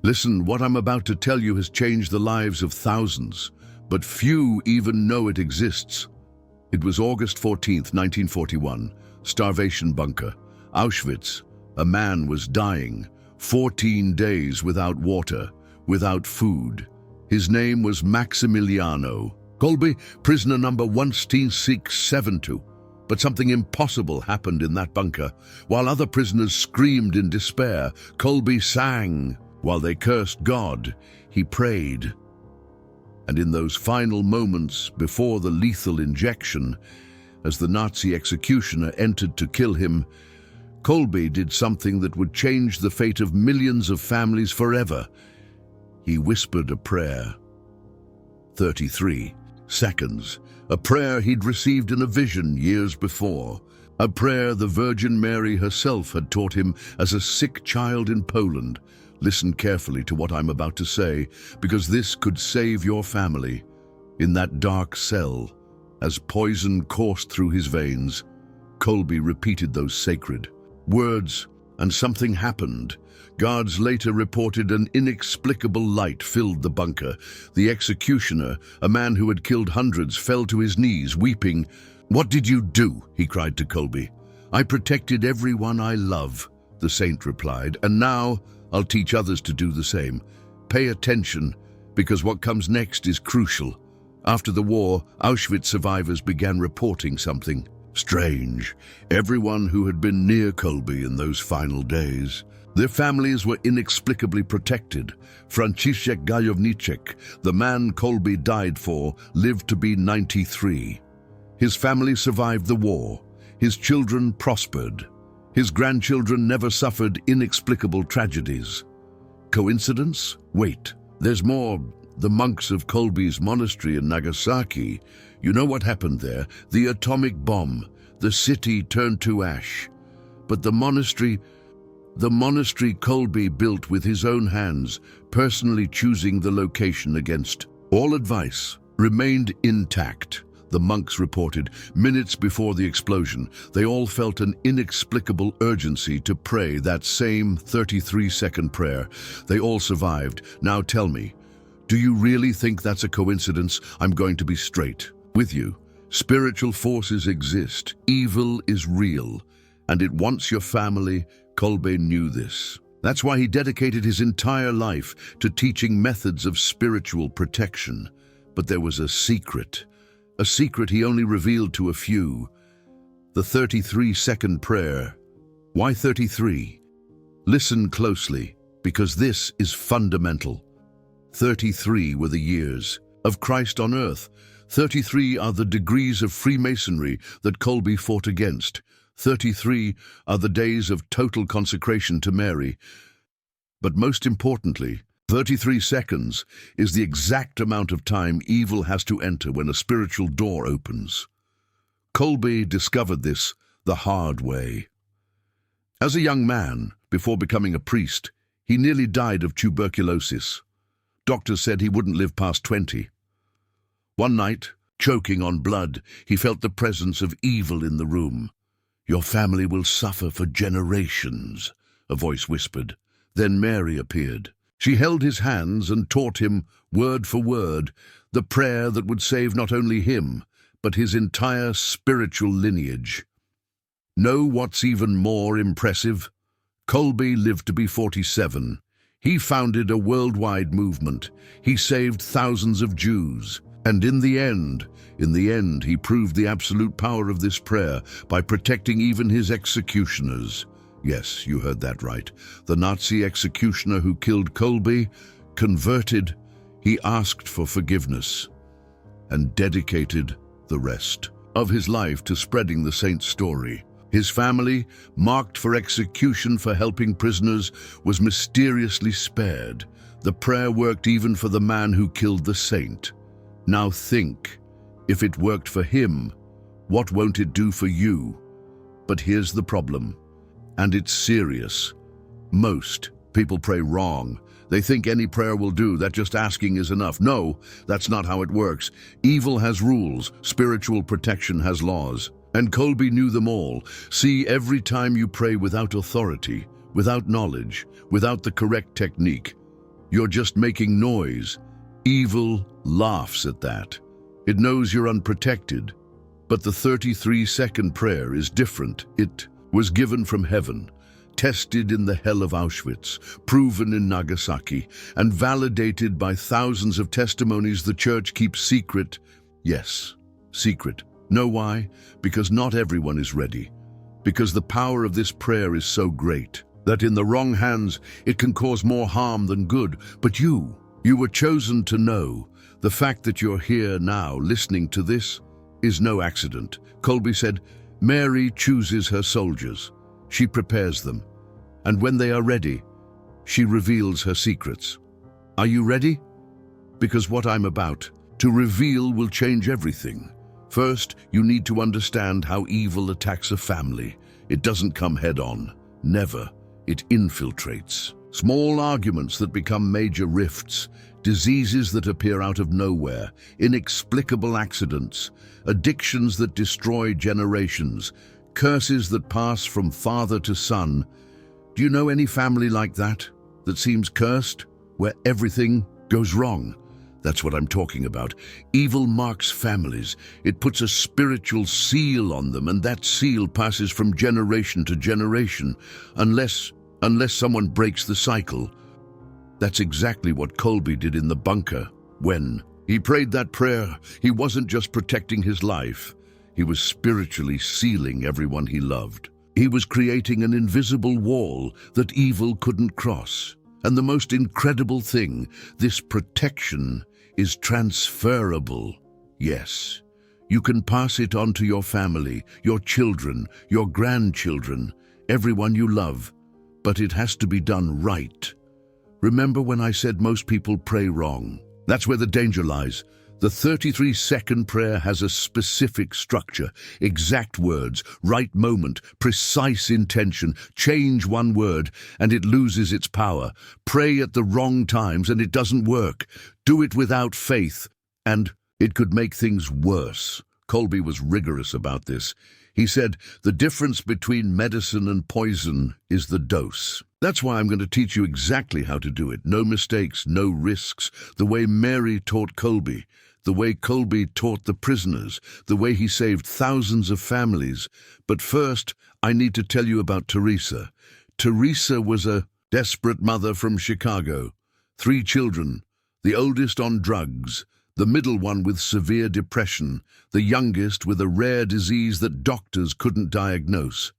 Listen, what I'm about to tell you has changed the lives of thousands, but few even know it exists. It was August 14th, 1941, starvation bunker, Auschwitz. A man was dying, 14 days without water, without food. His name was Maximiliano KOLBE, prisoner number 16672. But something impossible happened in that bunker. While other prisoners screamed in despair, KOLBE sang. While they cursed God, he prayed. And in those final moments before the lethal injection, as the Nazi executioner entered to kill him, KOLBE did something that would change the fate of millions of families forever. He whispered a prayer. 33 seconds. A prayer he'd received in a vision years before. A prayer the Virgin Mary herself had taught him as a sick child in Poland. Listen carefully to what I'm about to say, because this could save your family. In that dark cell, as poison coursed through his veins, KOLBE repeated those sacred words, and something happened. Guards later reported an inexplicable light filled the bunker. The executioner, a man who had killed hundreds, fell to his knees, weeping. "What did you do?" he cried to KOLBE. "I protected everyone I love," the saint replied, "and now I'll teach others to do the same. Pay attention, because what comes next is crucial." After the war, Auschwitz survivors began reporting something strange. Everyone who had been near KOLBE in those final days, their families were inexplicably protected. Franciszek Gajowniczek, the man KOLBE died for, lived to be 93. His family survived the war. His children prospered. His grandchildren never suffered inexplicable tragedies. Coincidence? Wait, there's more. The monks of KOLBE's monastery in Nagasaki. You know what happened there? The atomic bomb. The city turned to ash. But the monastery KOLBE built with his own hands, personally choosing the location against all advice, remained intact. The monks reported, minutes before the explosion, they all felt an inexplicable urgency to pray that same 33-second prayer. They all survived. Now tell me, do you really think that's a coincidence? I'm going to be straight with you. Spiritual forces exist. Evil is real, and it wants your family. KOLBE knew this. That's why he dedicated his entire life to teaching methods of spiritual protection. But there was a secret he only revealed to a few. The 33-second prayer. Why 33? Listen closely, because this is fundamental. 33 were the years of Christ on earth. 33 are the degrees of Freemasonry that KOLBE fought against. 33 are the days of total consecration to Mary. But most importantly, 33 seconds is the exact amount of time evil has to enter when a spiritual door opens. KOLBE discovered this the hard way. As a young man, before becoming a priest, he nearly died of tuberculosis. Doctors said he wouldn't live past 20. One night, choking on blood, he felt the presence of evil in the room. "Your family will suffer for generations," a voice whispered. Then Mary appeared. She held his hands and taught him, word for word, the prayer that would save not only him, but his entire spiritual lineage. Know what's even more impressive? KOLBE lived to be 47. He founded a worldwide movement. He saved thousands of Jews. And in the end, he proved the absolute power of this prayer by protecting even his executioners. Yes, you heard that right. The Nazi executioner who killed KOLBE converted. He asked for forgiveness and dedicated the rest of his life to spreading the saint's story. His family, marked for execution for helping prisoners, was mysteriously spared. The prayer worked even for the man who killed the saint. Now think, if it worked for him, what won't it do for you? But here's the problem. And it's serious. Most people pray wrong. They think any prayer will do, that just asking is enough. No, that's not how it works. Evil has rules, spiritual protection has laws. And KOLBE knew them all. See, every time you pray without authority, without knowledge, without the correct technique, You're just making noise. Evil laughs at that. It knows you're unprotected. But the 33-second prayer is different. It was given from heaven, tested in the hell of Auschwitz, proven in Nagasaki, and validated by thousands of testimonies the church keeps secret. Yes, secret. Know why? Because not everyone is ready. Because the power of this prayer is so great that in the wrong hands it can cause more harm than good. But you were chosen to know. The fact that you're here now listening to this is no accident. KOLBE said, Mary chooses her soldiers. She prepares them. And when they are ready, she reveals her secrets. Are you ready? Because what I'm about to reveal will change everything. First, you need to understand how evil attacks a family. It doesn't come head-on. Never. It infiltrates. Small arguments that become major rifts, diseases that appear out of nowhere, inexplicable accidents, addictions that destroy generations, curses that pass from father to son. Do you know any family like that seems cursed, where everything goes wrong? That's what I'm talking about. Evil marks families. It puts a spiritual seal on them, and that seal passes from generation to generation, unless someone breaks the cycle. That's exactly what KOLBE did in the bunker. When he prayed that prayer, he wasn't just protecting his life. He was spiritually sealing everyone he loved. He was creating an invisible wall that evil couldn't cross. And the most incredible thing, this protection is transferable. Yes, you can pass it on to your family, your children, your grandchildren, everyone you love. But it has to be done right. Remember when I said most people pray wrong? That's where the danger lies. The 33-second prayer has a specific structure, exact words, right moment, precise intention. Change one word and it loses its power. Pray at the wrong times and it doesn't work. Do it without faith and it could make things worse. KOLBE was rigorous about this. He said, the difference between medicine and poison is the dose. That's why I'm going to teach you exactly how to do it. No mistakes, no risks. The way Mary taught KOLBE, the way KOLBE taught the prisoners, the way he saved thousands of families. But first, I need to tell you about Teresa. Teresa was a desperate mother from Chicago. 3 children, the oldest on drugs, the middle one with severe depression, the youngest with a rare disease that doctors couldn't diagnose.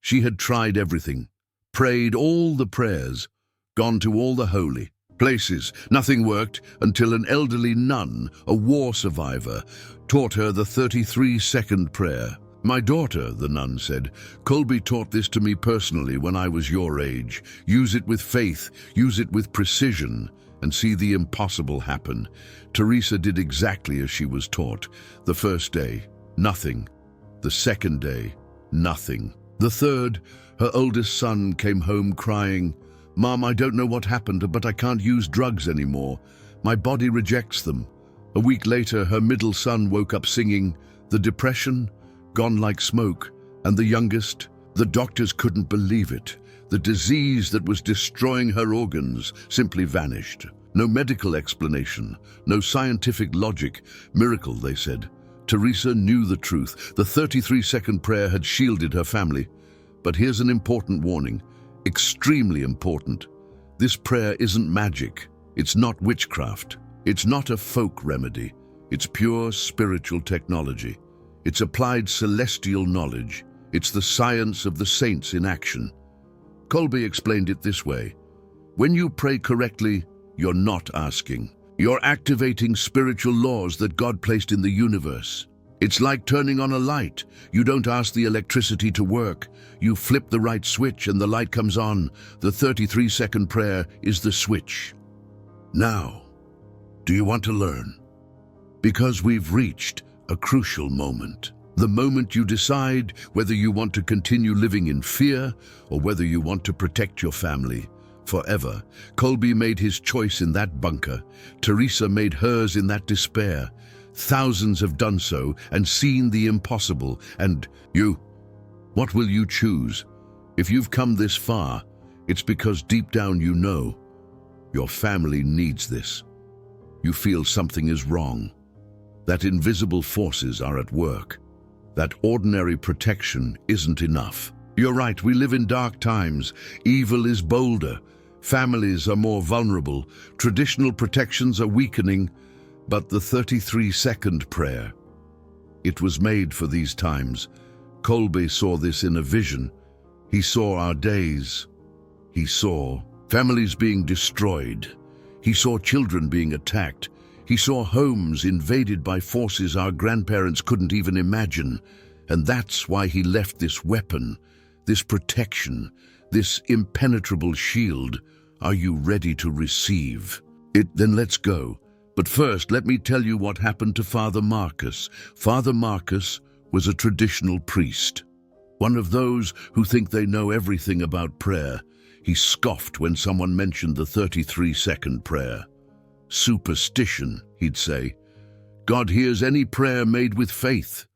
She had tried everything, prayed all the prayers, gone to all the holy places. Nothing worked until an elderly nun, a war survivor, taught her the 33-second prayer. My daughter, the nun said, KOLBE taught this to me personally when I was your age. Use it with faith, use it with precision, and see the impossible happen. Teresa did exactly as she was taught. The first day, nothing. The second day, nothing. The third, her oldest son came home crying, Mom, I don't know what happened, but I can't use drugs anymore. My body rejects them. A week later, her middle son woke up singing, the depression, gone like smoke, and the youngest, the doctors couldn't believe it. The disease that was destroying her organs simply vanished. No medical explanation, no scientific logic. Miracle, they said. Teresa knew the truth. The 33-second prayer had shielded her family. But here's an important warning, extremely important. This prayer isn't magic. It's not witchcraft. It's not a folk remedy. It's pure spiritual technology. It's applied celestial knowledge. It's the science of the saints in action. KOLBE explained it this way. When you pray correctly, you're not asking. You're activating spiritual laws that God placed in the universe. It's like turning on a light. You don't ask the electricity to work. You flip the right switch and the light comes on. The 33-second prayer is the switch. Now, do you want to learn? Because we've reached a crucial moment. The moment you decide whether you want to continue living in fear or whether you want to protect your family forever. KOLBE made his choice in that bunker. Teresa made hers in that despair. Thousands have done so and seen the impossible. And you, what will you choose? If you've come this far, it's because deep down you know Your family needs this. You feel something is wrong, that invisible forces are at work, that ordinary protection isn't enough. You're right, we live in dark times. Evil is bolder. Families are more vulnerable. Traditional protections are weakening. But the 33-second prayer, it was made for these times. KOLBE saw this in a vision. He saw our days. He saw families being destroyed. He saw children being attacked. He saw homes invaded by forces our grandparents couldn't even imagine. And that's why he left this weapon, this protection, this impenetrable shield. Are you ready to receive it? Then let's go. But first, let me tell you what happened to Father Marcus. Father Marcus was a traditional priest, one of those who think they know everything about prayer. He scoffed when someone mentioned the 33-second prayer. Superstition, he'd say. God hears any prayer made with faith.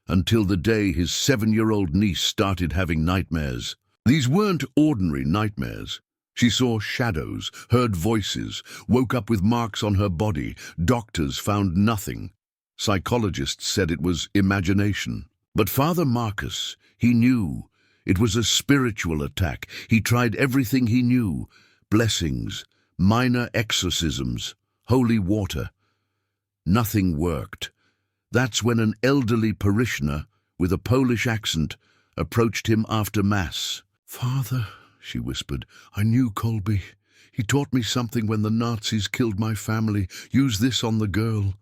Until the day his 7-year-old niece started having nightmares. These weren't ordinary nightmares. She saw shadows, heard voices, woke up with marks on her body. Doctors found nothing. Psychologists said it was imagination. But Father Marcus, he knew it was a spiritual attack. He tried everything he knew: blessings, minor exorcisms, holy water. Nothing worked. That's when an elderly parishioner with a Polish accent approached him after Mass. "Father," she whispered, "I knew KOLBE. He taught me something when the Nazis killed my family. Use this on the girl."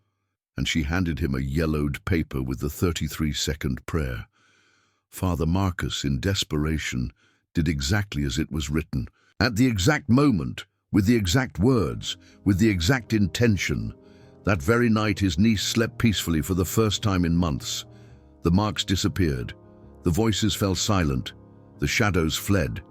And she handed him a yellowed paper with the 33-second prayer. Father Marcus, in desperation, did exactly as it was written. At the exact moment, with the exact words, with the exact intention. That very night his niece slept peacefully for the first time in months. The marks disappeared. The voices fell silent. The shadows fled.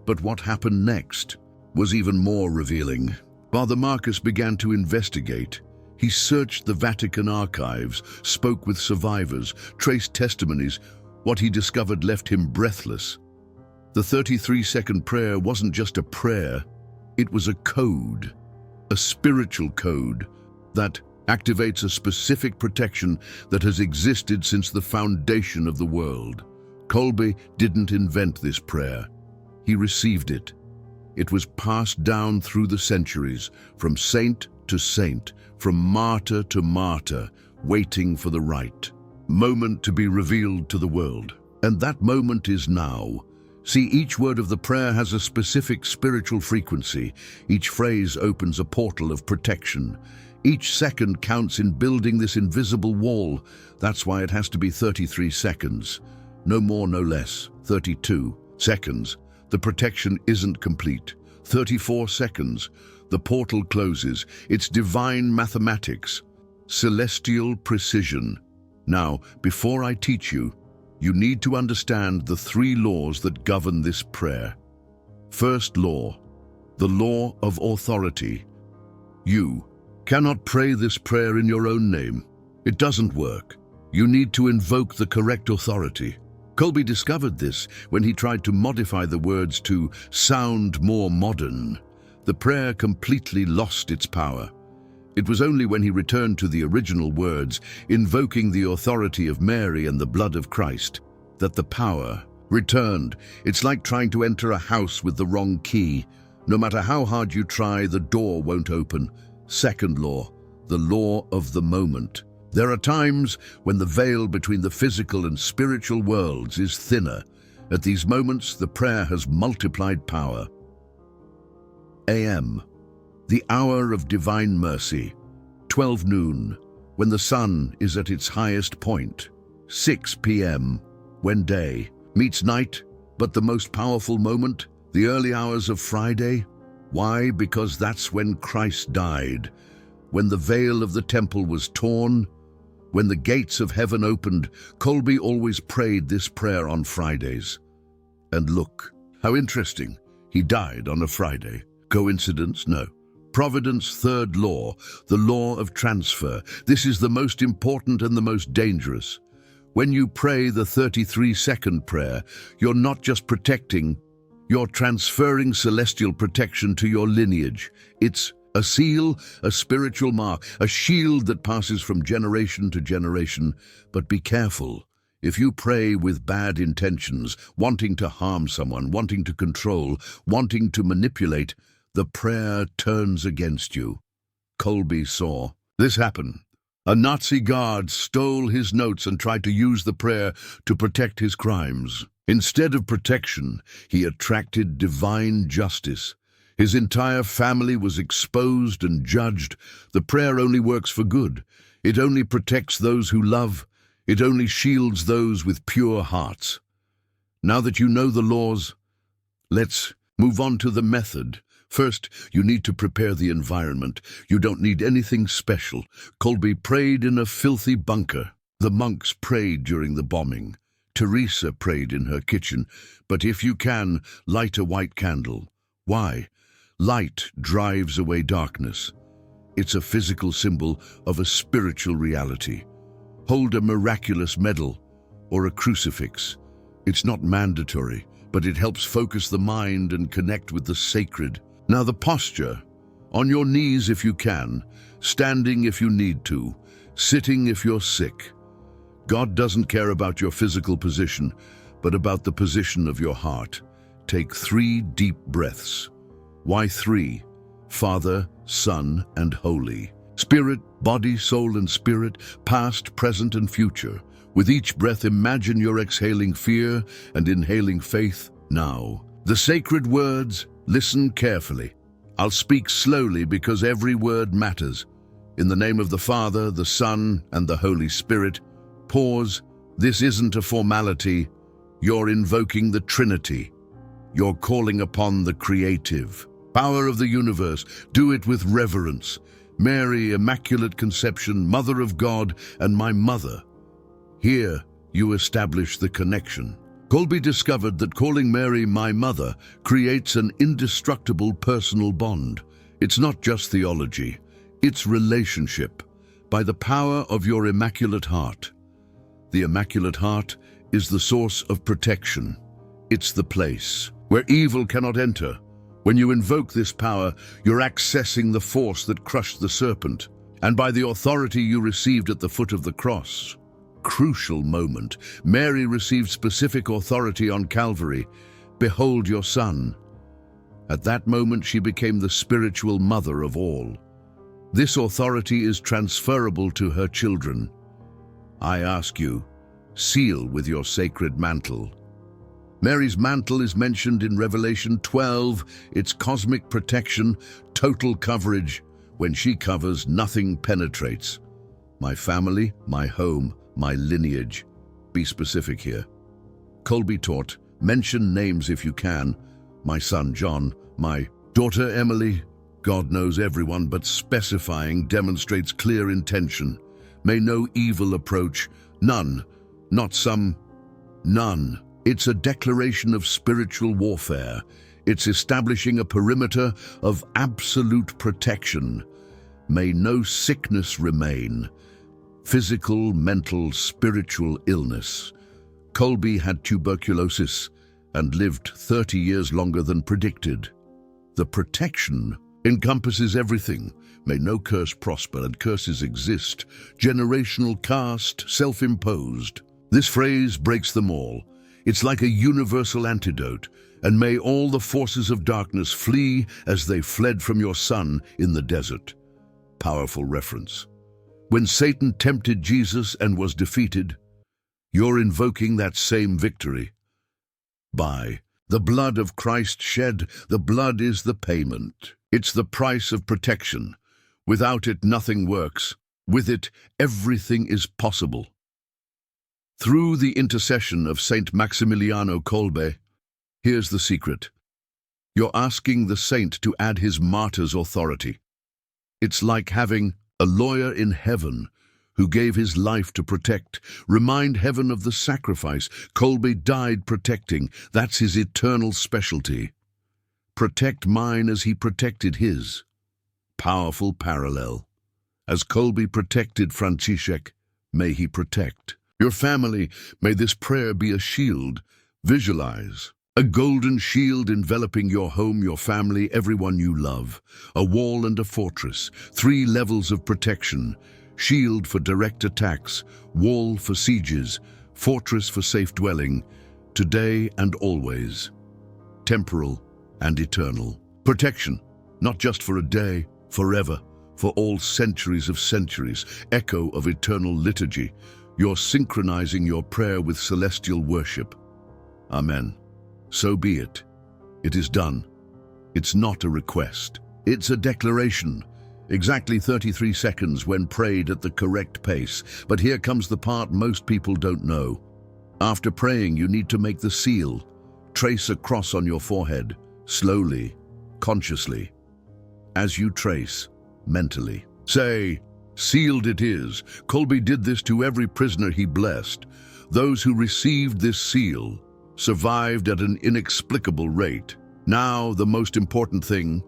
But what happened next was even more revealing. Father Marcus began to investigate. He searched the Vatican archives, spoke with survivors, traced testimonies. What he discovered left him breathless. The 33-second prayer wasn't just a prayer. It was a code, a spiritual code that activates a specific protection that has existed since the foundation of the world. KOLBE didn't invent this prayer. He received it. It was passed down through the centuries, from saint to saint, from martyr to martyr, waiting for the right moment to be revealed to the world. And that moment is now. See, each word of the prayer has a specific spiritual frequency. Each phrase opens a portal of protection. Each second counts in building this invisible wall. That's why it has to be 33 seconds. No more, no less. 32 seconds. The protection isn't complete. 34 seconds. The portal closes. It's divine mathematics. Celestial precision. Now, before I teach you, you need to understand the 3 laws that govern this prayer. First law, the law of authority. You cannot pray this prayer in your own name. It doesn't work. You need to invoke the correct authority. KOLBE discovered this when he tried to modify the words to sound more modern. The prayer completely lost its power. It was only when he returned to the original words, invoking the authority of Mary and the blood of Christ, that the power returned. It's like trying to enter a house with the wrong key. No matter how hard you try, the door won't open. Second law, the law of the moment. There are times when the veil between the physical and spiritual worlds is thinner. At these moments, the prayer has multiplied power. AM. The hour of divine mercy, 12 noon, when the sun is at its highest point. 6 p.m., when day meets night, but the most powerful moment, the early hours of Friday. Why? Because that's when Christ died, when the veil of the temple was torn, when the gates of heaven opened. KOLBE always prayed this prayer on Fridays. And look, how interesting, he died on a Friday. Coincidence? No. Providence, third law, the law of transfer. This is the most important and the most dangerous. When you pray the 33-second prayer, you're not just protecting, You're transferring celestial protection to your lineage. It's a seal, a spiritual mark, a shield that passes from generation to generation. But be careful. If you pray with bad intentions, wanting to harm someone, wanting to control, wanting to manipulate, the prayer turns against you. KOLBE saw this happen. A Nazi guard stole his notes and tried to use the prayer to protect his crimes. Instead of protection, he attracted divine justice. His entire family was exposed and judged. The prayer only works for good. It only protects those who love. It only shields those with pure hearts. Now that you know the laws, let's move on to the method. First, you need to prepare the environment. You don't need anything special. KOLBE prayed in a filthy bunker. The monks prayed during the bombing. Teresa prayed in her kitchen. But if you can, light a white candle. Why? Light drives away darkness. It's a physical symbol of a spiritual reality. Hold a miraculous medal or a crucifix. It's not mandatory, but it helps focus the mind and connect with the sacred. Now the posture, on your knees if you can, standing if you need to, sitting if you're sick. God doesn't care about your physical position, but about the position of your heart. Take 3 deep breaths. Why 3? Father, Son, and Holy. Spirit, body, soul, and spirit, past, present, and future. With each breath, imagine you're exhaling fear and inhaling faith now. The sacred words, listen carefully. I'll speak slowly because every word matters. In the name of the Father, the Son, and the Holy Spirit. Pause. This isn't a formality. You're invoking the Trinity. You're calling upon the creative power of the universe. Do it with reverence. Mary, Immaculate Conception, Mother of God, and my mother. Here, you establish the connection. KOLBE discovered that calling Mary my mother creates an indestructible personal bond. It's not just theology, it's relationship. By the power of your Immaculate Heart. The Immaculate Heart is the source of protection. It's the place where evil cannot enter. When you invoke this power, you're accessing the force that crushed the serpent, and by the authority you received at the foot of the cross. Crucial moment. Mary received specific authority on Calvary. Behold your son. At that moment, she became the spiritual mother of all. This authority is transferable to her children. I ask you, seal with your sacred mantle. Mary's mantle is mentioned in Revelation 12, its cosmic protection, total coverage. When she covers, nothing penetrates. My family, my home, my lineage. Be specific here. KOLBE taught, mention names if you can. My son John, my daughter Emily. God knows everyone, but specifying demonstrates clear intention. May no evil approach. None. Not some. None. It's a declaration of spiritual warfare. It's establishing a perimeter of absolute protection. May no sickness remain. Physical, mental, spiritual illness. KOLBE had tuberculosis and lived 30 years longer than predicted. The protection encompasses everything. May no curse prosper, and curses exist. Generational, caste, self-imposed. This phrase breaks them all. It's like a universal antidote, and may all the forces of darkness flee as they fled from your son in the desert. Powerful reference. When Satan tempted Jesus and was defeated, you're invoking that same victory. By the blood of Christ shed, the blood is the payment. It's the price of protection. Without it, nothing works. With it, everything is possible. Through the intercession of Saint Maximiliano Kolbe, here's the secret. You're asking the saint to add his martyr's authority. It's like having a lawyer in heaven who gave his life to protect. Remind heaven of the sacrifice. KOLBE died protecting. That's his eternal specialty. Protect mine as he protected his. Powerful parallel. As KOLBE protected Franciszek, may he protect your family. May this prayer be a shield. Visualize A golden shield enveloping your home, your family, everyone you love. A wall and a fortress. 3 levels of protection. Shield for direct attacks. Wall for sieges. Fortress for safe dwelling. Today and always. Temporal and eternal. Protection, not just for a day, forever. For all centuries of centuries. Echo of eternal liturgy. You're synchronizing your prayer with celestial worship. Amen. So be it. It is done. It's not a request. It's a declaration. Exactly 33 seconds when prayed at the correct pace. But here comes the part most people don't know. After praying, you need to make the seal. Trace a cross on your forehead, slowly, consciously. As you trace, mentally. Say, sealed it is. KOLBE did this to every prisoner he blessed. Those who received this seal survived at an inexplicable rate. Now, the most important thing,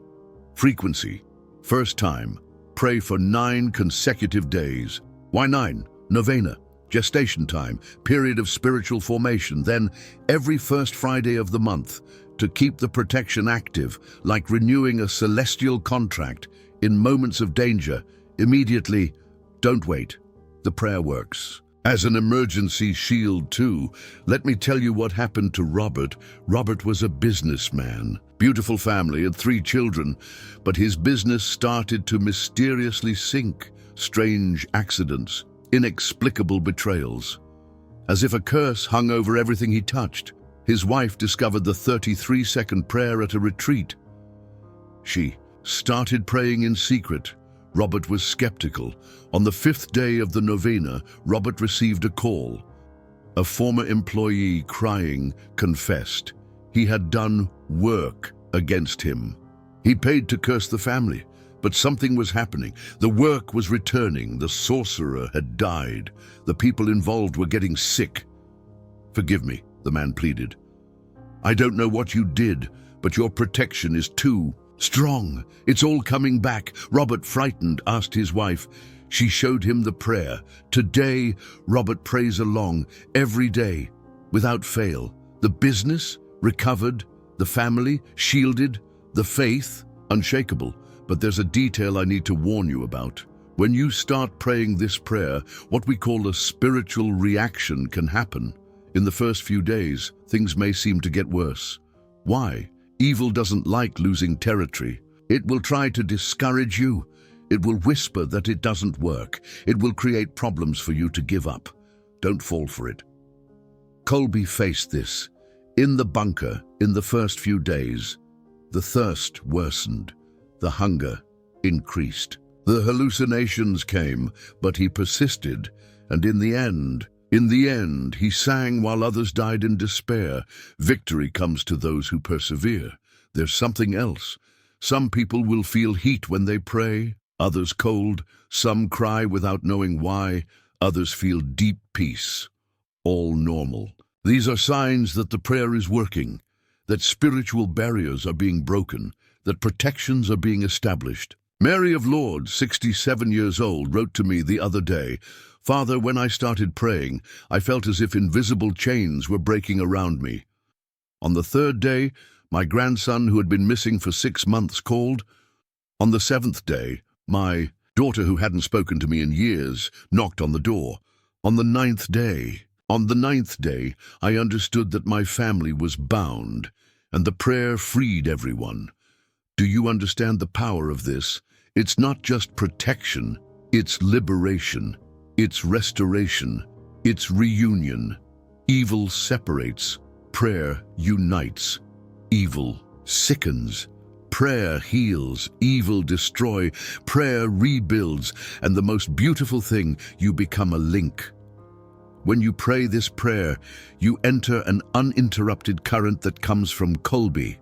frequency. First time, pray for 9 consecutive days. Why 9? Novena, gestation time, period of spiritual formation. Then, every first Friday of the month, to keep the protection active, like renewing a celestial contract. In moments of danger, immediately, don't wait. The prayer works. As an emergency shield too, let me tell you what happened to Robert. Robert was a businessman, beautiful family and 3 children, but his business started to mysteriously sink. Strange accidents, inexplicable betrayals. As if a curse hung over everything he touched, his wife discovered the 33-second prayer at a retreat. She started praying in secret. Robert was skeptical. On the 5th day of the novena, Robert received a call. A former employee, crying, confessed he had done work against him. He paid to curse the family, but something was happening. The work was returning. The sorcerer had died. The people involved were getting sick. Forgive me, the man pleaded. I don't know what you did, but your protection is too strong. It's all coming back. Robert, frightened, asked his wife. She showed him the prayer. Today, Robert prays along every day, without fail. The business, recovered. The family, shielded. The faith, unshakable. But there's a detail I need to warn you about. When you start praying this prayer, what we call a spiritual reaction can happen. In the first few days, things may seem to get worse. Why? Evil doesn't like losing territory. It will try to discourage you. It will whisper that it doesn't work. It will create problems for you to give up. Don't fall for it. KOLBE faced this. In the bunker, in the first few days, the thirst worsened. The hunger increased. The hallucinations came, but he persisted, and in the end, he sang while others died in despair. Victory comes to those who persevere. There's something else. Some people will feel heat when they pray, others cold. Some cry without knowing why, others feel deep peace. All normal. These are signs that the prayer is working, that spiritual barriers are being broken, that protections are being established. Mary of Lourdes, 67 years old, wrote to me the other day, Father, when I started praying, I felt as if invisible chains were breaking around me. On the 3rd day, my grandson, who had been missing for 6 months, called. On the 7th day, my daughter, who hadn't spoken to me in years, knocked on the door. On the 9th day, I understood that my family was bound, and the prayer freed everyone. Do you understand the power of this? It's not just protection, it's liberation. It's restoration. It's reunion. Evil separates. Prayer unites. Evil sickens. Prayer heals. Evil destroys. Prayer rebuilds. And the most beautiful thing, you become a link. When you pray this prayer, you enter an uninterrupted current that comes from KOLBE.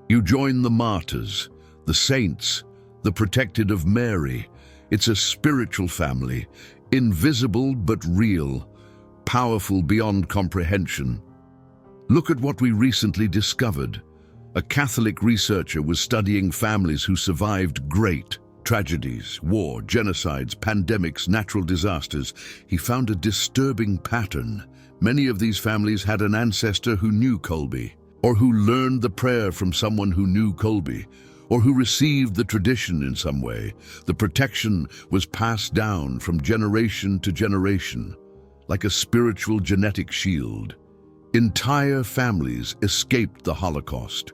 You join the martyrs, the saints, the protected of Mary. It's a spiritual family. Invisible but real, powerful beyond comprehension. Look at what we recently discovered. A Catholic researcher was studying families who survived great tragedies, war, genocides, pandemics, natural disasters. He found a disturbing pattern. Many of these families had an ancestor who knew KOLBE. or who learned the prayer from someone who knew Kolbe, or who received the tradition in some way. The protection was passed down from generation to generation, like a spiritual genetic shield. Entire families escaped the Holocaust.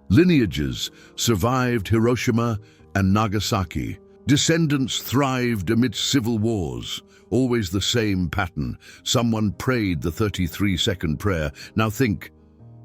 Lineages survived Hiroshima and Nagasaki. Descendants thrived amidst civil wars. Always the same pattern. Someone prayed the 33-second prayer. Now think,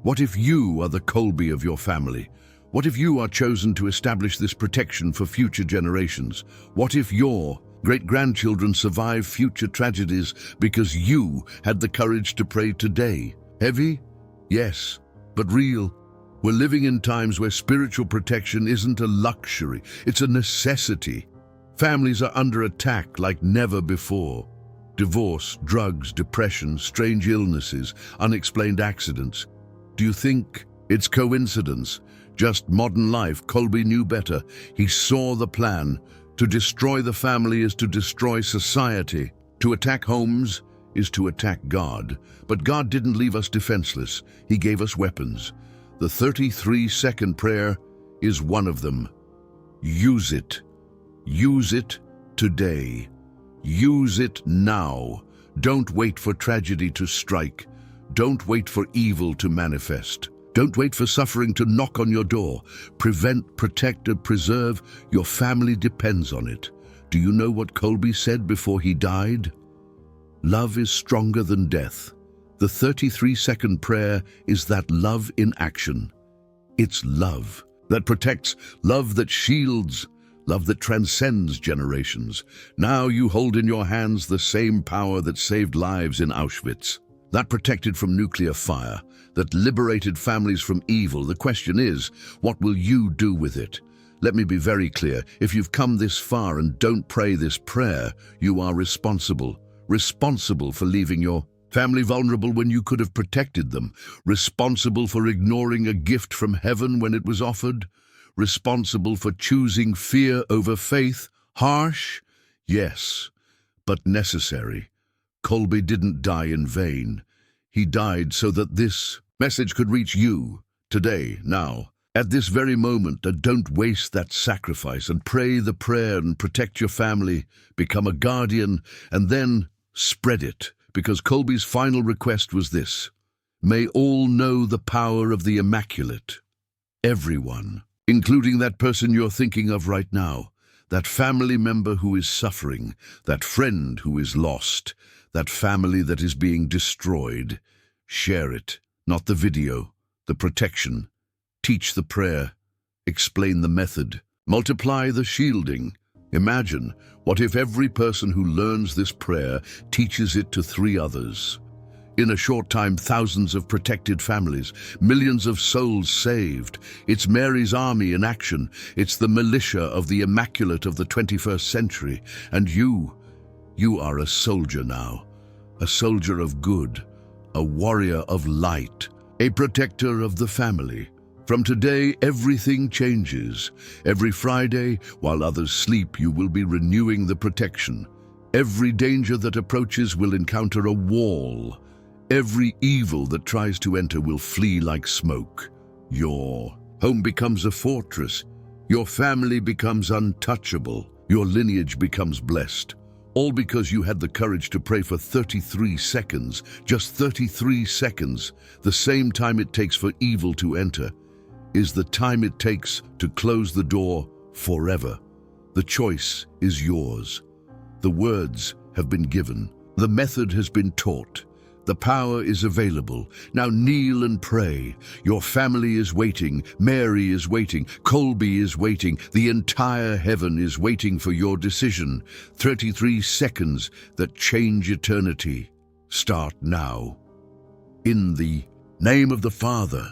what if you are the Kolbe of your family? What if you are chosen to establish this protection for future generations? What if your great-grandchildren survive future tragedies because you had the courage to pray today? Heavy? Yes, but real. We're living in times where spiritual protection isn't a luxury, it's a necessity. Families are under attack like never before. Divorce, drugs, depression, strange illnesses, unexplained accidents. Do you think it's coincidence? Just modern life. Kolbe knew better. He saw the plan. To destroy the family is to destroy society. To attack homes is to attack God. But God didn't leave us defenseless. He gave us weapons. The 33-second prayer is one of them. Use it. Use it today. Use it now. Don't wait for tragedy to strike. Don't wait for evil to manifest. Don't wait for suffering to knock on your door. Prevent, protect, and preserve. Your family depends on it. Do you know what Kolbe said before he died? Love is stronger than death. The 33-second prayer is that love in action. It's love that protects, love that shields, love that transcends generations. Now you hold in your hands the same power that saved lives in Auschwitz, that protected from nuclear fire, that liberated families from evil. The question is, what will you do with it? Let me be very clear. If you've come this far and don't pray this prayer, you are responsible. Responsible for leaving your family vulnerable when you could have protected them. Responsible for ignoring a gift from heaven when it was offered. Responsible for choosing fear over faith. Harsh? Yes, but necessary. Kolbe didn't die in vain. He died so that this message could reach you today, now, at this very moment. And don't waste that sacrifice, and pray the prayer and protect your family. Become a guardian and then spread it, because Kolbe's final request was this: may all know the power of the Immaculate. Everyone, including that person you're thinking of right now, that family member who is suffering, that friend who is lost, that family that is being destroyed. Share it, not the video, the protection. Teach the prayer. Explain the method. Multiply the shielding. Imagine, what if every person who learns this prayer teaches it to 3 others? In a short time, thousands of protected families, millions of souls saved. It's Mary's army in action. It's the militia of the Immaculate of the 21st century. And you are a soldier now. A soldier of good, a warrior of light, a protector of the family. From today, everything changes. Every Friday, while others sleep, you will be renewing the protection. Every danger that approaches will encounter a wall. Every evil that tries to enter will flee like smoke. Your home becomes a fortress. Your family becomes untouchable. Your lineage becomes blessed. All because you had the courage to pray for 33 seconds, just 33 seconds. The same time it takes for evil to enter is the time it takes to close the door forever. The choice is yours. The words have been given. The method has been taught. The power is available. Now kneel and pray. Your family is waiting. Mary is waiting. Kolbe is waiting. The entire heaven is waiting for your decision. 33 seconds that change eternity. Start now. In the name of the Father,